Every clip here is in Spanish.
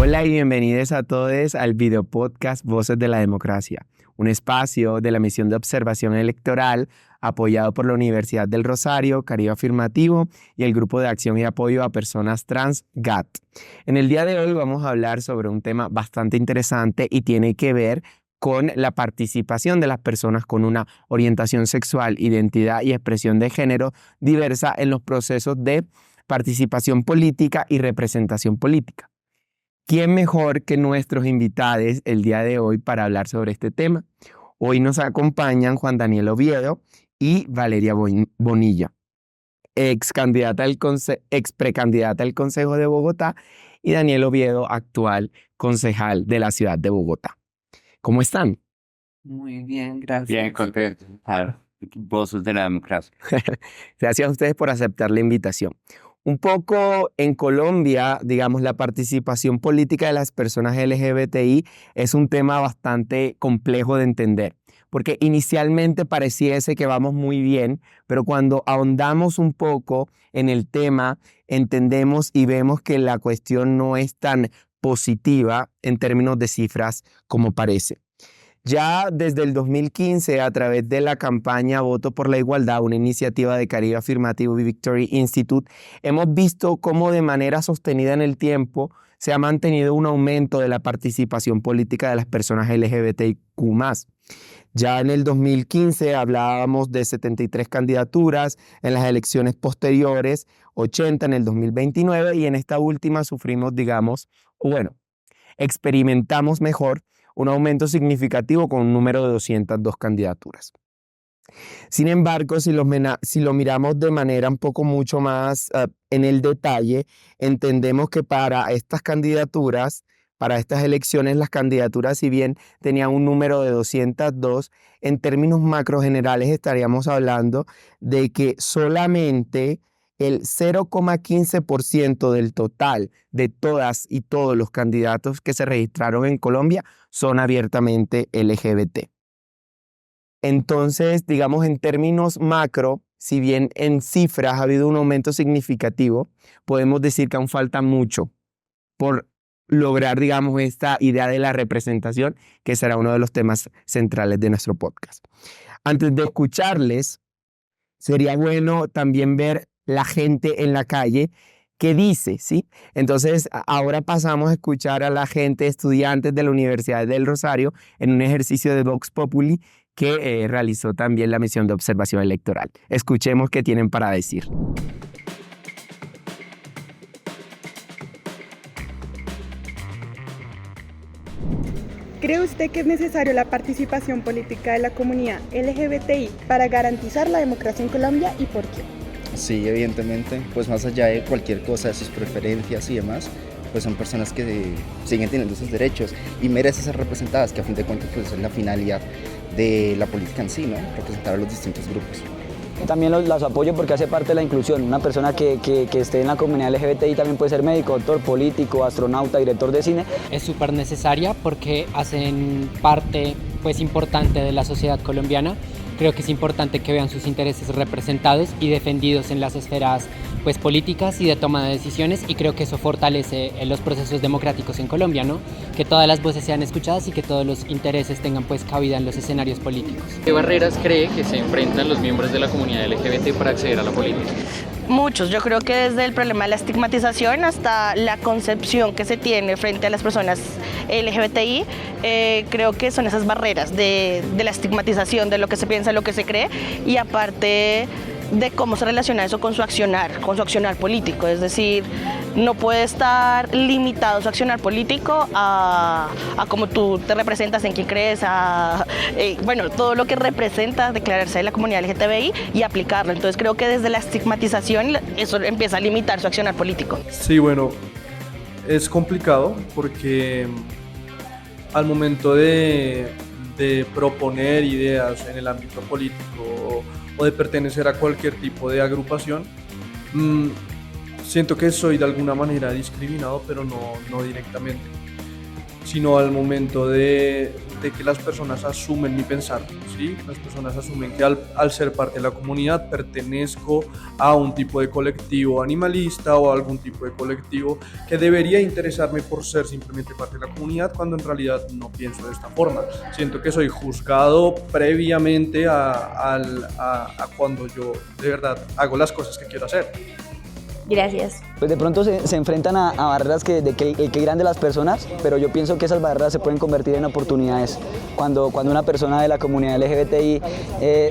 Hola y bienvenidos a todos al video podcast Voces de la Democracia, un espacio de la misión de observación electoral apoyado por la Universidad del Rosario, Caribe Afirmativo y el Grupo de Acción y Apoyo a Personas Trans, GAT. En el día de hoy vamos a hablar sobre un tema bastante interesante y tiene que ver con la participación de las personas con una orientación sexual, identidad y expresión de género diversa en los procesos de participación política y representación política. ¿Quién mejor que nuestros invitados el día de hoy para hablar sobre este tema? Hoy nos acompañan Juan Daniel Oviedo y Valeria Bonilla, ex precandidata al Consejo de Bogotá, y Daniel Oviedo, actual concejal de la ciudad de Bogotá. ¿Cómo están? Muy bien, gracias. Bien, contento. Voces de la Democracia. Gracias a ustedes por aceptar la invitación. Un poco en Colombia, digamos, la participación política de las personas LGBTI es un tema bastante complejo de entender, porque inicialmente pareciese que vamos muy bien, pero cuando ahondamos un poco en el tema, entendemos y vemos que la cuestión no es tan positiva en términos de cifras como parece. Ya desde el 2015, a través de la campaña Voto por la Igualdad, una iniciativa de Caribe Afirmativo y Victory Institute, hemos visto cómo de manera sostenida en el tiempo se ha mantenido un aumento de la participación política de las personas LGBTIQ+. Ya en el 2015 hablábamos de 73 candidaturas, en las elecciones posteriores 80 en el 2029 y en esta última experimentamos mejor un aumento significativo con un número de 202 candidaturas. Sin embargo, si lo miramos de manera un poco mucho más en el detalle, entendemos que para estas candidaturas, para estas elecciones, las candidaturas, si bien tenían un número de 202, en términos macro generales estaríamos hablando de que solamente el 0,15% del total de todas y todos los candidatos que se registraron en Colombia son abiertamente LGBT. Entonces, digamos, en términos macro, si bien en cifras ha habido un aumento significativo, podemos decir que aún falta mucho por lograr, digamos, esta idea de la representación, que será uno de los temas centrales de nuestro podcast. Antes de escucharles, sería bueno también ver la gente en la calle qué dice, ¿sí? Entonces, ahora pasamos a escuchar a la gente, estudiantes de la Universidad del Rosario, en un ejercicio de Vox Populi que realizó también la misión de observación electoral. Escuchemos qué tienen para decir. ¿Cree usted que es necesaria la participación política de la comunidad LGBTI para garantizar la democracia en Colombia y por qué? Sí, evidentemente, pues más allá de cualquier cosa, de sus preferencias y demás, pues son personas que siguen teniendo sus derechos y merecen ser representadas, que a fin de cuentas pues es la finalidad de la política en sí, ¿no? Representar a los distintos grupos. También las apoyo porque hace parte de la inclusión. Una persona que esté en la comunidad LGBTI también puede ser médico, doctor, político, astronauta, director de cine. Es súper necesaria porque hacen parte pues, importante de la sociedad colombiana. Creo que es importante que vean sus intereses representados y defendidos en las esferas pues, políticas y de toma de decisiones, y creo que eso fortalece los procesos democráticos en Colombia, ¿no? Que todas las voces sean escuchadas y que todos los intereses tengan pues, cabida en los escenarios políticos. ¿Qué barreras cree que se enfrentan los miembros de la comunidad LGBT para acceder a la política? Muchos, yo creo que desde el problema de la estigmatización hasta la concepción que se tiene frente a las personas LGBTI, creo que son esas barreras de la estigmatización, de lo que se piensa, lo que se cree, y aparte de cómo se relaciona eso con su accionar político. Es decir, no puede estar limitado su accionar político a cómo tú te representas, en quién crees, todo lo que representa declararse de la comunidad LGTBI y aplicarlo. Entonces creo que desde la estigmatización eso empieza a limitar su accionar político. Sí, bueno, es complicado porque al momento de proponer ideas en el ámbito político o de pertenecer a cualquier tipo de agrupación, siento que soy de alguna manera discriminado, pero no directamente, sino al momento de simplemente que las personas asumen mi pensar, ¿sí? Las personas asumen que al ser parte de la comunidad pertenezco a un tipo de colectivo animalista o a algún tipo de colectivo que debería interesarme por ser simplemente parte de la comunidad, cuando en realidad no pienso de esta forma. Siento que soy juzgado previamente a cuando yo de verdad hago las cosas que quiero hacer. Gracias. Pues de pronto se enfrentan a barreras de que el que irán de las personas, pero yo pienso que esas barreras se pueden convertir en oportunidades. Cuando una persona de la comunidad LGBTI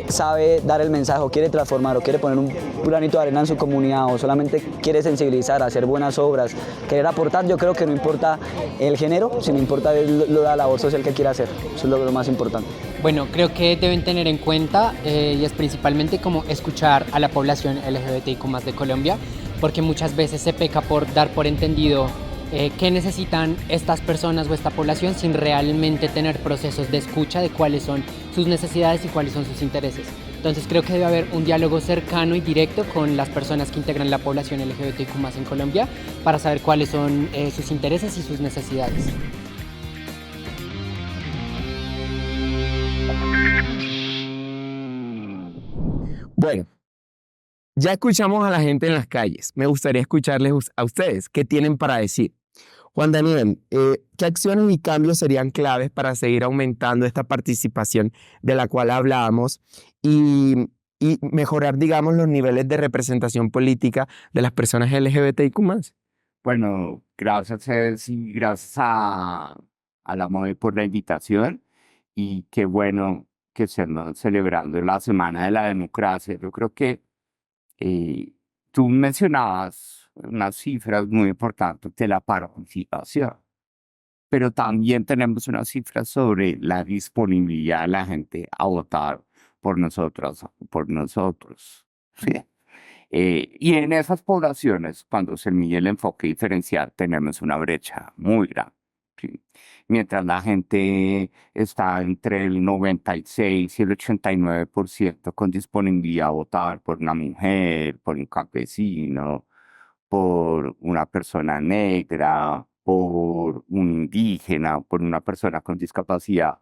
sabe dar el mensaje o quiere transformar o quiere poner un granito de arena en su comunidad o solamente quiere sensibilizar, hacer buenas obras, querer aportar, yo creo que no importa el género, sino importa la labor social que quiera hacer. Eso es lo más importante. Bueno, creo que deben tener en cuenta y es principalmente como escuchar a la población LGBTIQ+ de Colombia, porque muchas veces se peca por dar por entendido qué necesitan estas personas o esta población sin realmente tener procesos de escucha de cuáles son sus necesidades y cuáles son sus intereses. Entonces creo que debe haber un diálogo cercano y directo con las personas que integran la población LGBTIQ+ en Colombia para saber cuáles son sus intereses y sus necesidades. Bueno, ya escuchamos a la gente en las calles. Me gustaría escucharles a ustedes. ¿Qué tienen para decir? Juan Daniel, ¿qué acciones y cambios serían claves para seguir aumentando esta participación de la cual hablábamos y mejorar, digamos, los niveles de representación política de las personas LGBTIQ+? Bueno, gracias Cés, y gracias a la MOVE por la invitación, y qué bueno que estemos celebrando la Semana de la Democracia. Yo creo que tú mencionabas unas cifras muy importantes de la participación, pero también tenemos unas cifras sobre la disponibilidad de la gente a votar por nosotros, ¿sí? Y en esas poblaciones, cuando se mide el enfoque diferencial, tenemos una brecha muy grande, ¿sí? Mientras la gente está entre el 96 y el 89% con disponibilidad a votar por una mujer, por un campesino, por una persona negra, por un indígena, por una persona con discapacidad.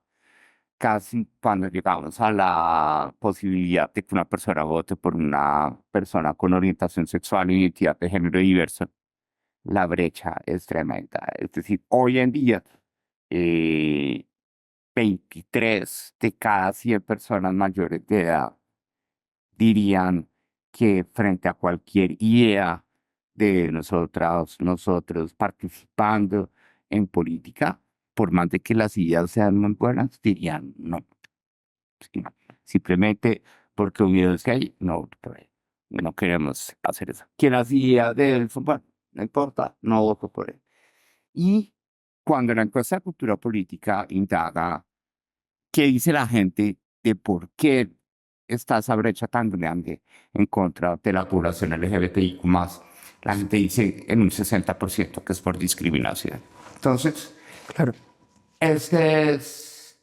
Casi cuando llegamos a la posibilidad de que una persona vote por una persona con orientación sexual e identidad de género diversa, la brecha es tremenda. Es decir, hoy en día, 23 de cada 100 personas mayores de edad dirían que frente a cualquier idea de nosotros participando en política, por más de que las ideas sean muy buenas, dirían no. Sí, simplemente porque hubiera que hay, no queremos hacer eso. Que las ideas de él son buenas, no importa, no voto por él. Y cuando la encuesta de cultura política indaga qué dice la gente de por qué está esa brecha tan grande en contra de la población LGBTIQ+, la gente dice en un 60% que es por discriminación. Entonces, Claro. este es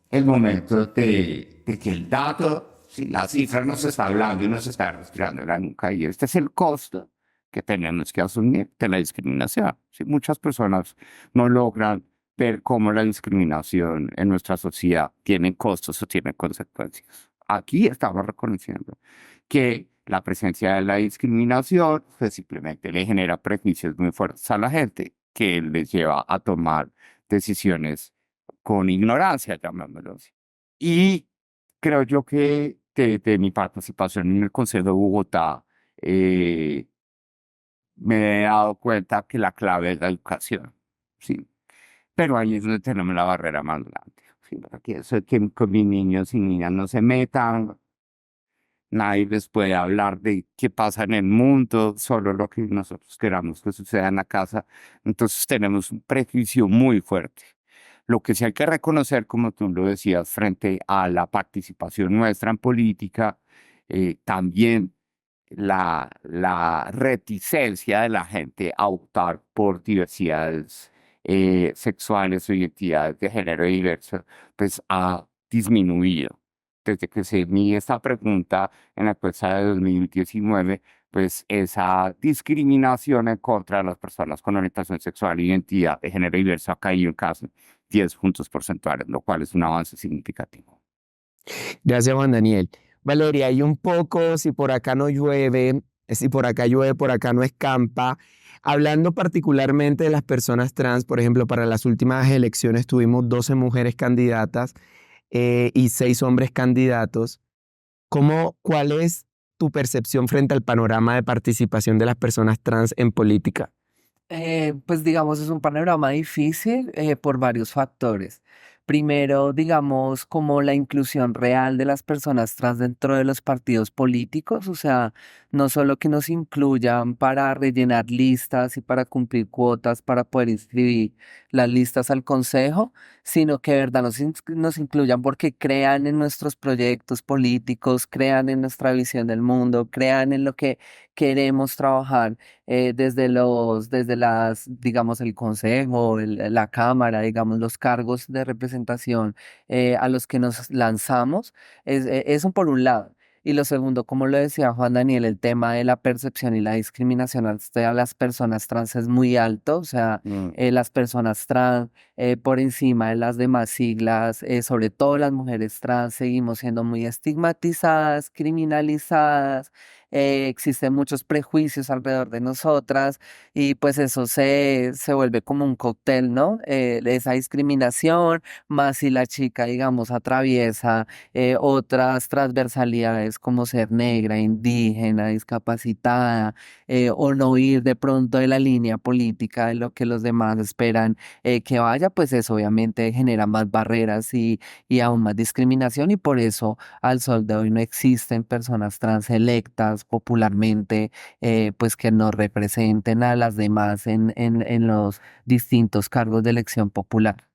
el momento de que el dato, si la cifra nos está hablando y nos está respirando en la nuca, y este es el costo que tenemos que asumir de la discriminación. Si muchas personas no logran ver cómo la discriminación en nuestra sociedad tiene costos o tiene consecuencias. Aquí estamos reconociendo que la presencia de la discriminación pues simplemente le genera prejuicios muy fuertes a la gente, que les lleva a tomar decisiones con ignorancia, llamémoslo así. Y creo yo que de mi participación en el Consejo de Bogotá, me he dado cuenta que la clave es la educación, ¿sí? Pero ahí es donde tenemos la barrera más grande, ¿sí? Aquí eso es que con mis niños y niñas no se metan, nadie les puede hablar de qué pasa en el mundo, solo lo que nosotros queramos que suceda en la casa. Entonces tenemos un prejuicio muy fuerte. Lo que sí hay que reconocer, como tú lo decías, frente a la participación nuestra en política, también la reticencia de la gente a optar por diversidades sexuales o identidades de género diverso, pues ha disminuido. Desde que se mide esta pregunta en la encuesta de 2019, pues esa discriminación en contra de las personas con orientación sexual e identidad de género diverso ha caído en casi 10 puntos porcentuales, lo cual es un avance significativo. Gracias, Juan Daniel. Valeria, y un poco, si por acá no llueve, si por acá llueve, por acá no escampa. Hablando particularmente de las personas trans, por ejemplo, para las últimas elecciones tuvimos 12 mujeres candidatas y 6 hombres candidatos. ¿Cuál es tu percepción frente al panorama de participación de las personas trans en política? Pues digamos, es un panorama difícil por varios factores. Primero, digamos, como la inclusión real de las personas trans dentro de los partidos políticos, o sea, no solo que nos incluyan para rellenar listas y para cumplir cuotas para poder inscribir las listas al consejo, sino que de verdad nos incluyan porque crean en nuestros proyectos políticos, crean en nuestra visión del mundo, crean en lo que queremos trabajar desde digamos, el consejo, la cámara, digamos, los cargos de representación a los que nos lanzamos, eso por un lado. Y lo segundo, como lo decía Juan Daniel, el tema de la percepción y la discriminación hacia las personas trans es muy alto, o sea, las personas trans por encima de las demás siglas, sobre todo las mujeres trans, seguimos siendo muy estigmatizadas, criminalizadas. Existen muchos prejuicios alrededor de nosotras y pues eso se vuelve como un cóctel, ¿no? Esa discriminación, más si la chica, digamos, atraviesa otras transversalidades como ser negra, indígena, discapacitada, o no ir de pronto de la línea política de lo que los demás esperan que vaya, pues eso obviamente genera más barreras y aún más discriminación y por eso al sol de hoy no existen personas trans electas popularmente, pues que nos representen a las demás en los distintos cargos de elección popular.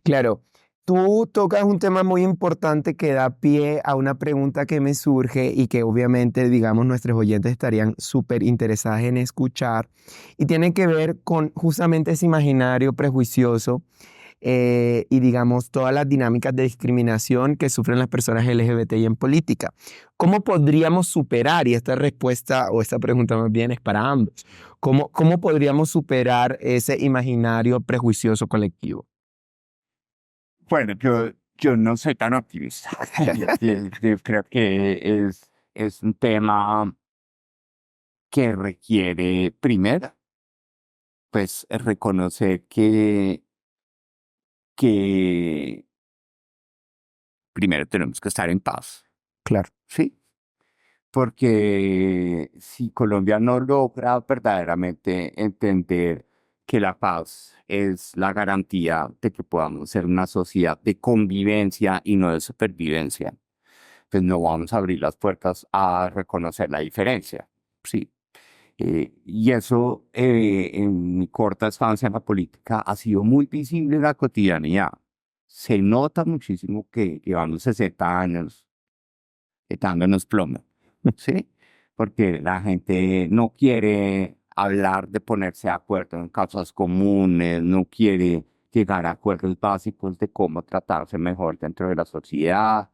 Claro, tú tocas un tema muy importante que da pie a una pregunta que me surge y que obviamente, digamos, nuestros oyentes estarían súper interesados en escuchar y tiene que ver con justamente ese imaginario prejuicioso y digamos todas las dinámicas de discriminación que sufren las personas LGBTI en política. ¿Cómo podríamos superar, y esta respuesta o esta pregunta más bien es para ambos, cómo podríamos superar ese imaginario prejuicioso colectivo? Bueno, yo no soy tan optimista. Yo creo que es un tema que requiere, primero, pues reconocer que primero tenemos que estar en paz, Claro. ¿sí? Porque si Colombia no logra verdaderamente entender que la paz es la garantía de que podamos ser una sociedad de convivencia y no de supervivencia, pues no vamos a abrir las puertas a reconocer la diferencia, ¿sí? Y eso en mi corta estancia en la política ha sido muy visible en la cotidianidad. Se nota muchísimo que llevamos 60 años dándonos plomo, ¿sí? Porque la gente no quiere hablar de ponerse de acuerdo en causas comunes, no quiere llegar a acuerdos básicos de cómo tratarse mejor dentro de la sociedad.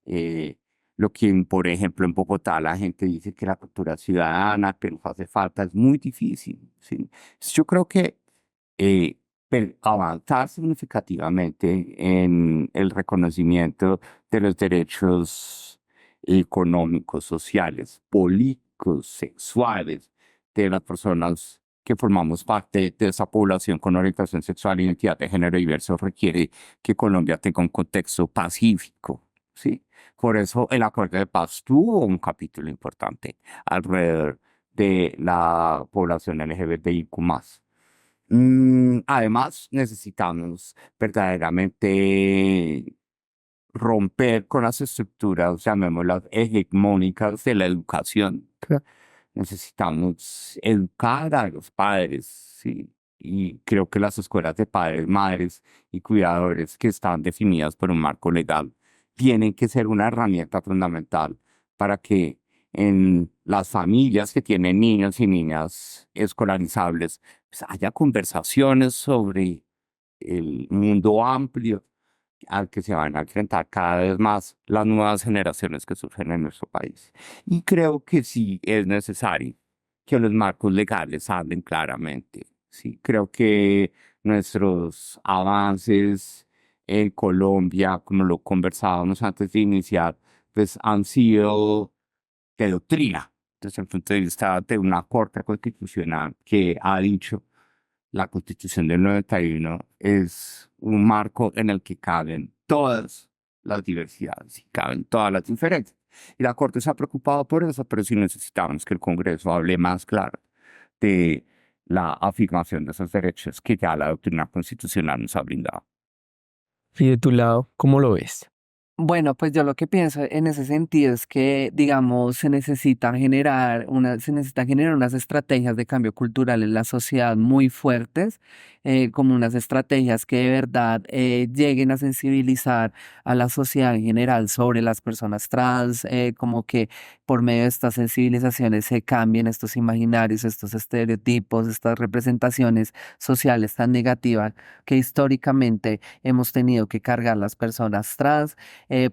Eh, lo que, por ejemplo, en Bogotá la gente dice que la cultura ciudadana, que nos hace falta, es muy difícil, ¿sí? Yo creo que avanzar significativamente en el reconocimiento de los derechos económicos, sociales, políticos, sexuales de las personas que formamos parte de esa población con orientación sexual e identidad de género diverso requiere que Colombia tenga un contexto pacífico, ¿sí? Por eso el acuerdo de paz tuvo un capítulo importante alrededor de la población LGBTIQ+. Además, necesitamos verdaderamente romper con las estructuras, llamémoslas hegemónicas de la educación. Claro. Necesitamos educar a los padres, ¿sí? Y creo que las escuelas de padres, madres y cuidadores que están definidas por un marco legal tienen que ser una herramienta fundamental para que en las familias que tienen niños y niñas escolarizables pues haya conversaciones sobre el mundo amplio al que se van a enfrentar cada vez más las nuevas generaciones que surgen en nuestro país. Y creo que sí es necesario que los marcos legales hablen claramente. Sí, creo que nuestros avances en Colombia, como lo conversábamos antes de iniciar, pues han sido de doctrina, desde el punto de vista de una Corte Constitucional que ha dicho la Constitución del 91 es un marco en el que caben todas las diversidades y caben todas las diferencias. Y la Corte se ha preocupado por eso, pero sí necesitamos que el Congreso hable más claro de la afirmación de esos derechos que ya la doctrina constitucional nos ha brindado. Y de tu lado, ¿cómo lo ves? Bueno, pues yo lo que pienso en ese sentido es que, digamos, se necesitan generar unas estrategias de cambio cultural en la sociedad muy fuertes, como unas estrategias que de verdad lleguen a sensibilizar a la sociedad en general sobre las personas trans, como que por medio de estas sensibilizaciones se cambien estos imaginarios, estos estereotipos, estas representaciones sociales tan negativas que históricamente hemos tenido que cargar las personas trans.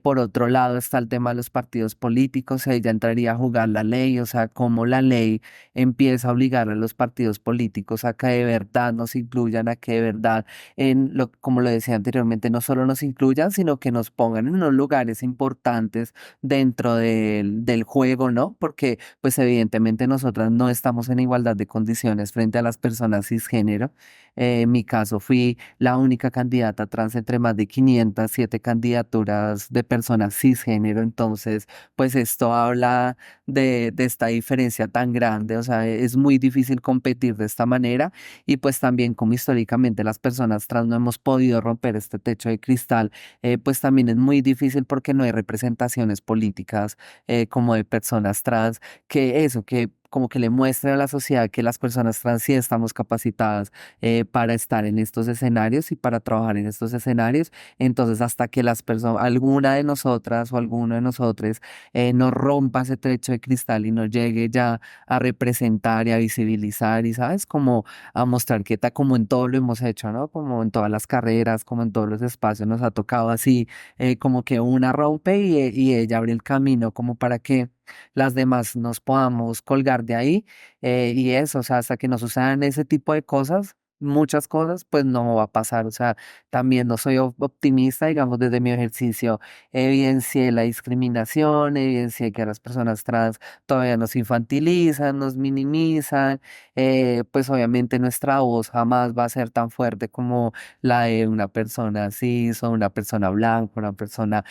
Por otro lado está el tema de los partidos políticos, ahí ya entraría a jugar la ley, o sea, cómo la ley empieza a obligar a los partidos políticos a que de verdad nos incluyan, a que de verdad, como lo decía anteriormente, no solo nos incluyan, sino que nos pongan en unos lugares importantes dentro del juego, ¿no? Porque, pues evidentemente nosotras no estamos en igualdad de condiciones frente a las personas cisgénero. En mi caso fui la única candidata trans entre más de 507 candidaturas de personas cisgénero, entonces pues esto habla de esta diferencia tan grande, o sea, es muy difícil competir de esta manera y pues también como históricamente las personas trans no hemos podido romper este techo de cristal, pues también es muy difícil porque no hay representaciones políticas como de personas trans, que como que le muestren a la sociedad que las personas trans sí estamos capacitadas para estar en estos escenarios y para trabajar en estos escenarios. Entonces, hasta que alguna de nosotras o alguno de nosotros nos rompa ese techo de cristal y nos llegue ya a representar y a visibilizar y, ¿sabes? Como a mostrar que como en todo lo hemos hecho, ¿no? Como en todas las carreras, como en todos los espacios nos ha tocado así, como que una rompe y ella abre el camino como para que las demás nos podamos colgar de ahí y eso, o sea, hasta que no sucedan ese tipo de cosas, muchas cosas, pues no va a pasar, o sea, también no soy optimista, digamos, desde mi ejercicio, evidencié la discriminación, evidencié que a las personas trans todavía nos infantilizan, nos minimizan, pues obviamente nuestra voz jamás va a ser tan fuerte como la de una persona cis o una persona blanca, una persona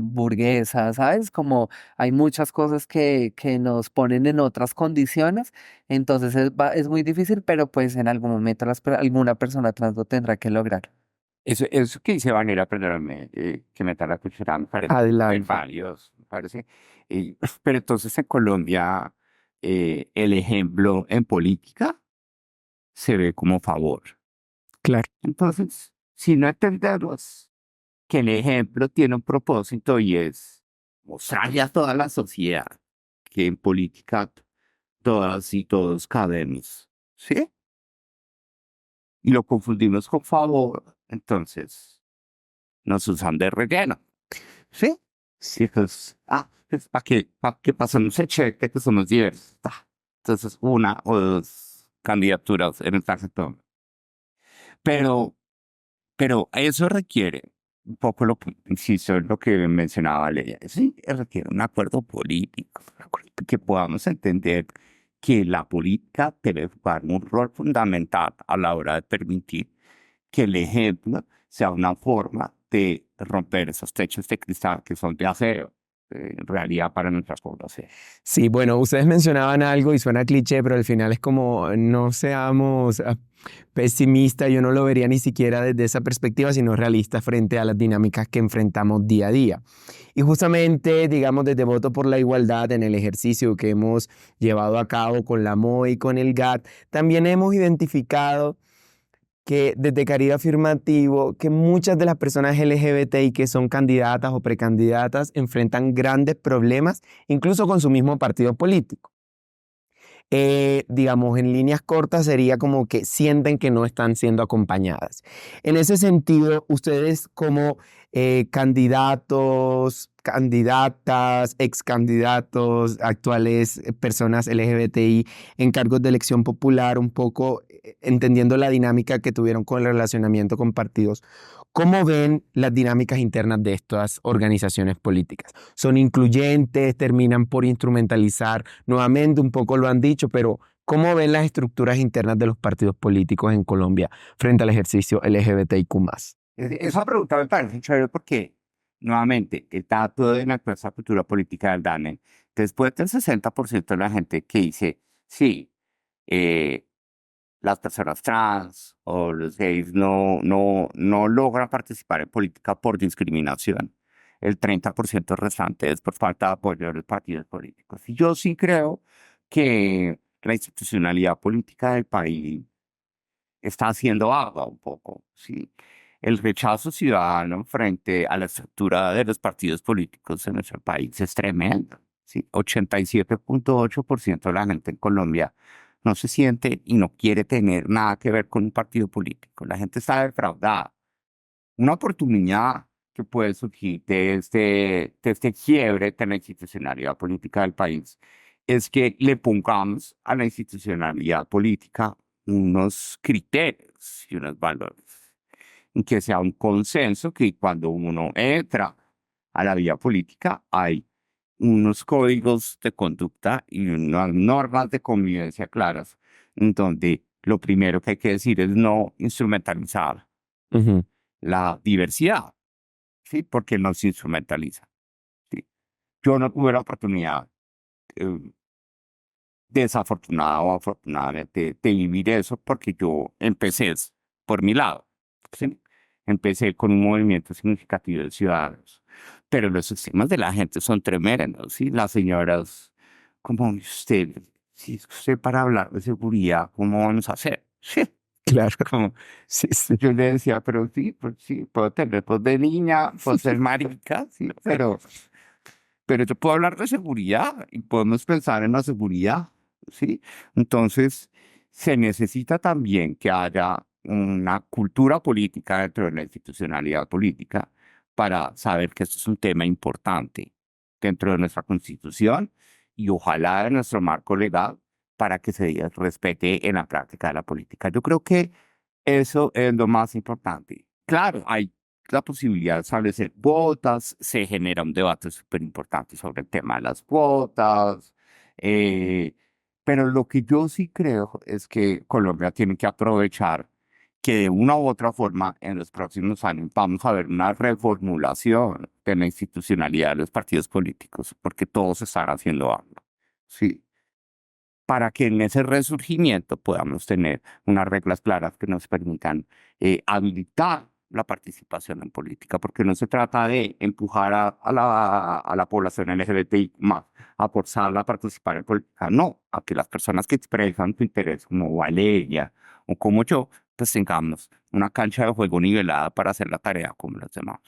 burguesa, ¿sabes? Como hay muchas cosas que nos ponen en otras condiciones, entonces es muy difícil, pero pues en algún momento alguna persona trans lo tendrá que lograr. Eso que dice Vanessa, perdóname, que me la cuchara, me parece Adelante. varios, me parece. Pero entonces en Colombia el ejemplo en política se ve como favor. Claro. Entonces, si no entendemos que el ejemplo tiene un propósito y es mostrarle a toda la sociedad que en política todas y todos cabemos, ¿sí? Y lo confundimos con favor, entonces nos usan de relleno, ¿sí? Sí, pues, pues, ¿para qué pasamos el cheque que somos 10? Entonces, una o dos candidaturas en el tarjetón. Pero eso requiere un poco insisto, en lo que mencionaba Leia, sí, requiere un acuerdo político, que podamos entender que la política debe jugar un rol fundamental a la hora de permitir que el ejemplo sea una forma de romper esos techos de cristal que son de acero, en realidad para nuestra población. Sí, bueno, ustedes mencionaban algo y suena cliché, pero al final es como no seamos pesimistas, yo no lo vería ni siquiera desde esa perspectiva, sino realista frente a las dinámicas que enfrentamos día a día. Y justamente, digamos, desde Voto por la Igualdad, en el ejercicio que hemos llevado a cabo con la MOE y con el GAT, también hemos identificado que desde Caribe Afirmativo, que muchas de las personas LGBTI que son candidatas o precandidatas enfrentan grandes problemas, incluso con su mismo partido político. Digamos, en líneas cortas sería como que sienten que no están siendo acompañadas. En ese sentido, ustedes como candidatos candidatas, ex candidatos, actuales personas LGBTI en cargos de elección popular, un poco entendiendo la dinámica que tuvieron con el relacionamiento con partidos. ¿Cómo ven las dinámicas internas de estas organizaciones políticas? ¿Son incluyentes? ¿Terminan por instrumentalizar? Nuevamente, un poco lo han dicho, pero ¿cómo ven las estructuras internas de los partidos políticos en Colombia frente al ejercicio LGBTIQ+? Esa pregunta me parece chévere porque, nuevamente, el dato de la encuesta de cultura política del DANE, después del 60% de la gente que dice, sí, las personas trans o los gays no logran participar en política por discriminación. El 30% restante es por falta de apoyo de los partidos políticos. Y yo sí creo que la institucionalidad política del país está haciendo agua un poco, ¿sí? El rechazo ciudadano frente a la estructura de los partidos políticos en nuestro país es tremendo, ¿sí? 87.8% de la gente en Colombia no se siente y no quiere tener nada que ver con un partido político. La gente está defraudada. Una oportunidad que puede surgir de este quiebre de la institucionalidad política del país es que le pongamos a la institucionalidad política unos criterios y unos valores, y que sea un consenso que cuando uno entra a la vía política hay unos códigos de conducta y unas normas de convivencia claras, en donde lo primero que hay que decir es no instrumentalizar la diversidad, ¿sí? Porque no se instrumentaliza, ¿sí? Yo no tuve la oportunidad, desafortunada o afortunadamente, de vivir eso porque yo empecé por mi lado, ¿sí? Empecé con un movimiento significativo de ciudadanos, pero los sistemas de la gente son tremendos, ¿sí? Las señoras, como usted, si es usted para hablar de seguridad, ¿cómo vamos a hacer? Sí. Claro. Como, yo le decía, pero sí, pues sí, puedo tener voz de niña, puedo ser marica, sí, pero yo puedo hablar de seguridad y podemos pensar en la seguridad, ¿sí? Entonces, se necesita también que haya una cultura política dentro de la institucionalidad política para saber que esto es un tema importante dentro de nuestra Constitución y ojalá de nuestro marco legal para que se respete en la práctica de la política. Yo creo que eso es lo más importante. Claro, hay la posibilidad de establecer cuotas, se genera un debate súper importante sobre el tema de las cuotas, pero lo que yo sí creo es que Colombia tiene que aprovechar que de una u otra forma en los próximos años vamos a ver una reformulación de la institucionalidad de los partidos políticos, porque todos están haciendo algo, ¿sí? Para que en ese resurgimiento podamos tener unas reglas claras que nos permitan habilitar la participación en política, porque no se trata de empujar a la población LGBTI más, a forzarla a participar en política, no, a que las personas que expresan su interés, como Valeria o como yo, pues tengamos una cancha de juego nivelada para hacer la tarea como los demás.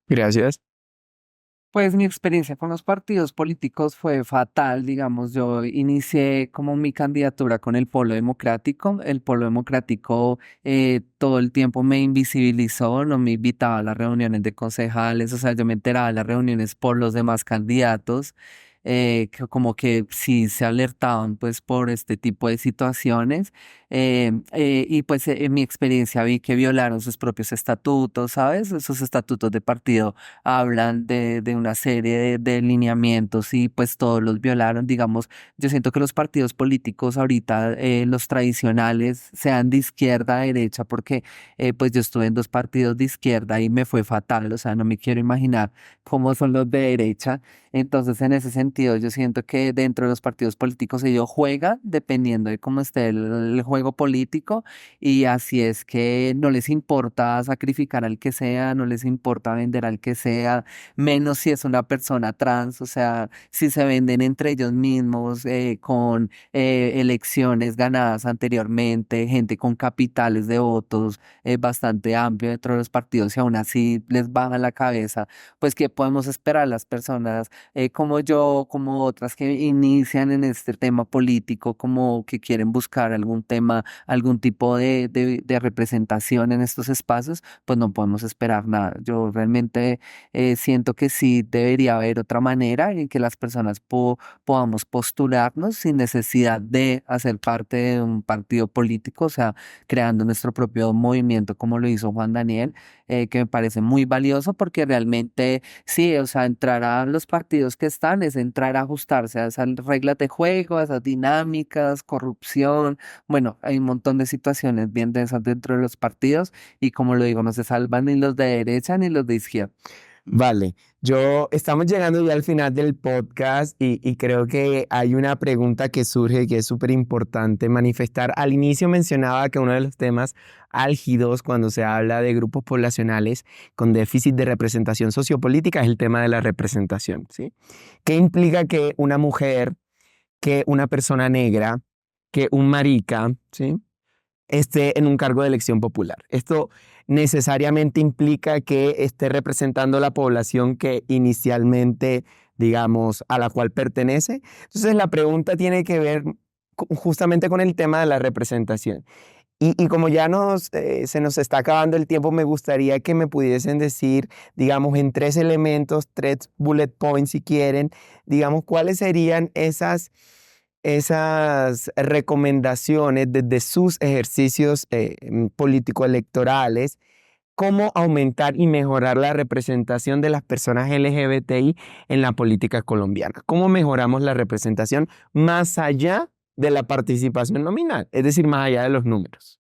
Gracias. Pues mi experiencia con los partidos políticos fue fatal, digamos, yo inicié como mi candidatura con el Polo Democrático. El Polo Democrático todo el tiempo me invisibilizó, no me invitaba a las reuniones de concejales, o sea, yo me enteraba de las reuniones por los demás candidatos, que como que sí se alertaban pues por este tipo de situaciones, y pues en mi experiencia vi que violaron sus propios estatutos, ¿sabes? Esos estatutos de partido hablan de una serie de lineamientos y pues todos los violaron, digamos. Yo siento que los partidos políticos ahorita, los tradicionales, sean de izquierda a derecha, porque pues yo estuve en dos partidos de izquierda y me fue fatal, o sea, no me quiero imaginar cómo son los de derecha. Entonces, en ese sentido, yo siento que dentro de los partidos políticos ellos juegan dependiendo de cómo esté el juego político, y así es que no les importa sacrificar al que sea, no les importa vender al que sea, menos si es una persona trans, o sea, si se venden entre ellos mismos con elecciones ganadas anteriormente, gente con capitales de votos bastante amplio dentro de los partidos, y aún así les baja la cabeza, pues ¿qué podemos esperar las personas como yo como otras que inician en este tema político, como que quieren buscar algún tema, algún tipo de representación en estos espacios, pues no podemos esperar nada. Yo realmente siento que sí debería haber otra manera en que las personas podamos postularnos sin necesidad de hacer parte de un partido político, o sea, creando nuestro propio movimiento como lo hizo Juan Daniel, que me parece muy valioso porque realmente sí, o sea, entrar a los partidos que están es entrar a ajustarse a esas reglas de juego, a esas dinámicas, corrupción, bueno, hay un montón de situaciones bien densas dentro de los partidos y como lo digo, no se salvan ni los de derecha ni los de izquierda. Vale, estamos llegando ya al final del podcast y creo que hay una pregunta que surge que es súper importante manifestar. Al inicio mencionaba que uno de los temas álgidos cuando se habla de grupos poblacionales con déficit de representación sociopolítica es el tema de la representación, ¿sí? ¿Qué implica que una mujer, que una persona negra, que un marica, ¿sí?, esté en un cargo de elección popular? Esto necesariamente implica que esté representando la población que inicialmente, digamos, a la cual pertenece. Entonces la pregunta tiene que ver justamente con el tema de la representación. Y como ya se nos está acabando el tiempo, me gustaría que me pudiesen decir, digamos, en 3 elementos, 3 bullet points si quieren, digamos, cuáles serían esas recomendaciones desde sus ejercicios político-electorales, cómo aumentar y mejorar la representación de las personas LGBTI en la política colombiana. ¿Cómo mejoramos la representación más allá de la participación nominal? Es decir, más allá de los números.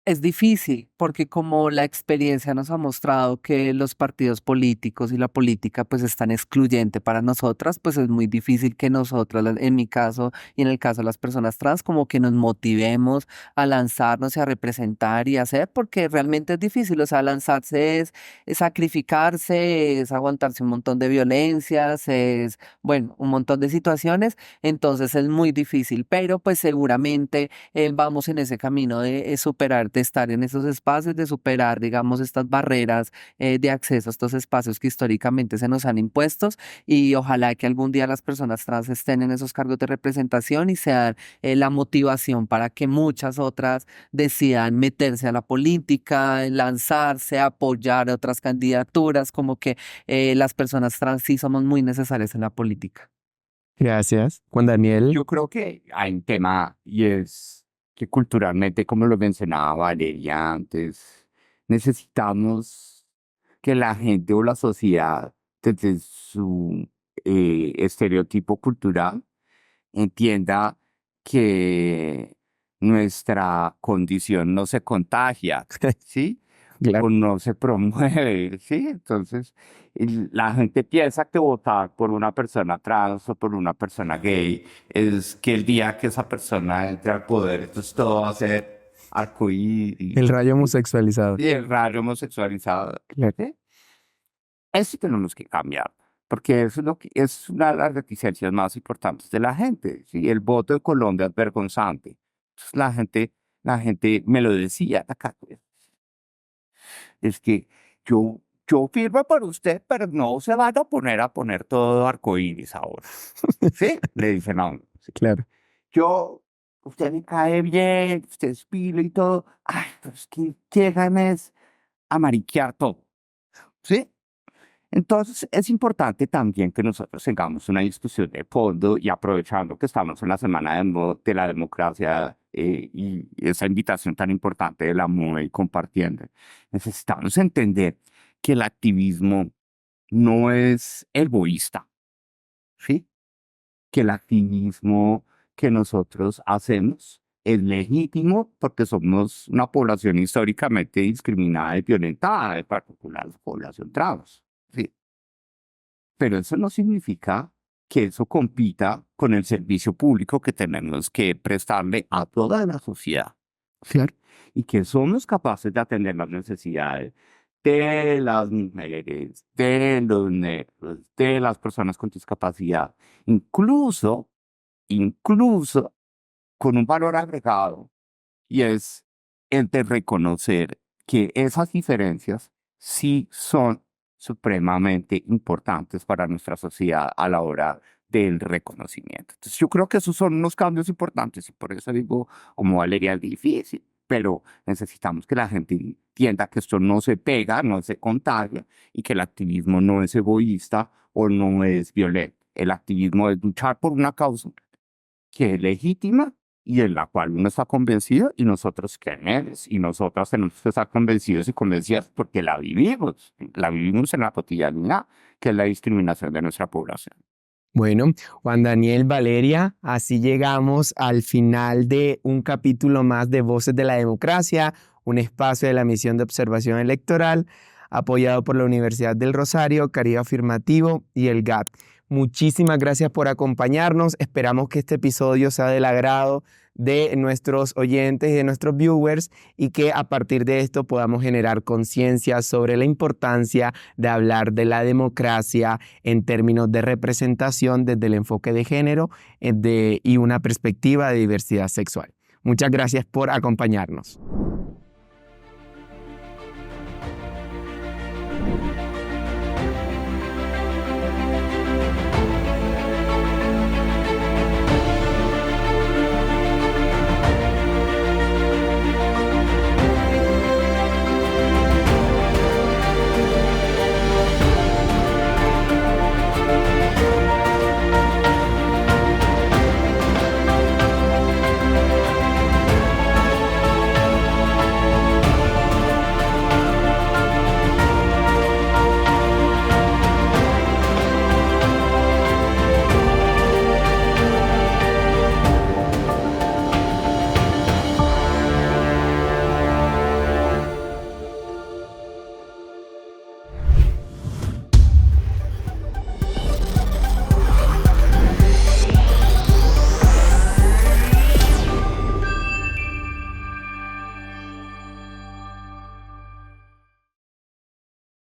Es difícil porque como la experiencia nos ha mostrado que los partidos políticos y la política pues es tan excluyente para nosotras, pues es muy difícil que nosotras, en mi caso y en el caso de las personas trans, como que nos motivemos a lanzarnos y a representar y hacer, porque realmente es difícil, o sea, lanzarse es sacrificarse, es aguantarse un montón de violencias, es, bueno, un montón de situaciones, entonces es muy difícil, pero pues seguramente vamos en ese camino de superar, de estar en esos espacios, de superar, digamos, estas barreras de acceso a estos espacios que históricamente se nos han impuestos y ojalá que algún día las personas trans estén en esos cargos de representación y sean la motivación para que muchas otras decidan meterse a la política, lanzarse, apoyar otras candidaturas, como que las personas trans sí somos muy necesarias en la política. Gracias. Juan Daniel. Yo creo que hay un tema y es que culturalmente, como lo mencionaba Valeria antes, necesitamos que la gente o la sociedad, desde su estereotipo cultural, entienda que nuestra condición no se contagia, ¿sí? Claro. O no se promueve, ¿sí? Entonces, la gente piensa que votar por una persona trans o por una persona gay es que el día que esa persona entre al poder, entonces todo va a ser arcoíris. El rayo homosexualizado. Y el rayo homosexualizado. Claro. ¿Sí? Eso tenemos que cambiar, porque eso es, es una de las reticencias más importantes de la gente, ¿sí? El voto en Colombia es vergonzante. Entonces, la gente me lo decía acá. Es que yo firmo por usted, pero no se van a poner todo arcoíris ahora. ¿Sí? Le dicen a uno. Sí. Claro. Usted me cae bien, usted es pilo y todo. Ay, pero es que llegan es a mariquear todo. ¿Sí? Entonces, es importante también que nosotros tengamos una discusión de fondo y aprovechando que estamos en la Semana de la Democracia y esa invitación tan importante de la MOE y compartiendo, necesitamos entender que el activismo no es egoísta, ¿sí? Que el activismo que nosotros hacemos es legítimo porque somos una población históricamente discriminada y violentada, en particular la población trans. Sí. Pero eso no significa que eso compita con el servicio público que tenemos que prestarle a toda la sociedad. ¿Cierto? Y que somos capaces de atender las necesidades de las mujeres, de los negros, de las personas con discapacidad, incluso con un valor agregado, y es el de reconocer que esas diferencias sí son supremamente importantes para nuestra sociedad a la hora del reconocimiento. Entonces, yo creo que esos son unos cambios importantes y por eso digo, como Valeria, es difícil, pero necesitamos que la gente entienda que esto no se pega, no se contagia y que el activismo no es egoísta o no es violento. El activismo es luchar por una causa que es legítima y en la cual uno está convencido y nosotros quienes y nosotras tenemos que estar convencidos y convencidas porque la vivimos en la cotidianidad, que es la discriminación de nuestra población. Bueno, Juan Daniel, Valeria, así llegamos al final de un capítulo más de Voces de la Democracia, un espacio de la Misión de Observación Electoral, apoyado por la Universidad del Rosario, Caribe Afirmativo y el GAT. Muchísimas gracias por acompañarnos. Esperamos que este episodio sea del agrado de nuestros oyentes y de nuestros viewers y que a partir de esto podamos generar conciencia sobre la importancia de hablar de la democracia en términos de representación desde el enfoque de género y una perspectiva de diversidad sexual. Muchas gracias por acompañarnos.